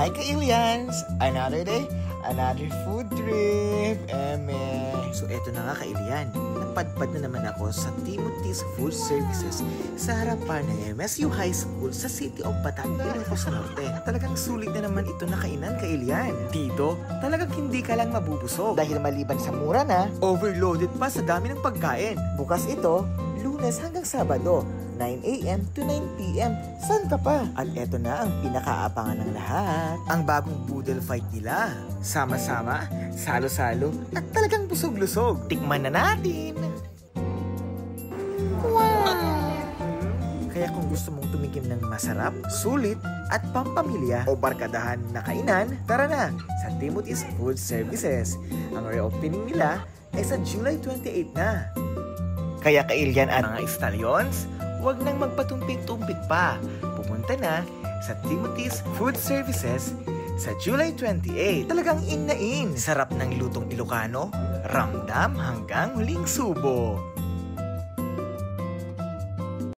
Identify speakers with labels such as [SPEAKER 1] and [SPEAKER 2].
[SPEAKER 1] Hi ka-aliens! Another day, another food trip. So eto na nga ka-alien, napadpad na naman ako sa Timothy's Food Services sa harapan ng MSU High School sa City of Batangas, Ilocos Norte. Talagang sulit na naman ito na kainan ka-alien. Dito, talagang hindi ka lang mabubusog. Dahil maliban sa mura na, overloaded pa sa dami ng pagkain. Bukas ito, Lunes hanggang Sabado, 9 a.m. to 9 p.m. Saan ka pa? At eto na ang pinakaabangan ng lahat. Ang bagong boodle fight nila. Sama-sama, salo-salo, at talagang busog-lusog. Tikman na natin! Wow! Kaya kung gusto mong tumigim ng masarap, sulit, at pampamilya o barkadahan na kainan, tara na sa Timothy's Food Services. Ang reopening nila ay sa July 28 na. Kaya ka-alien at mga stallions, huwag nang magpatumpik-tumpik pa. Pumunta na sa Timothy's Food Services sa July 28. Talagang in na in. Sarap ng lutong Ilocano, ramdam hanggang huling subo.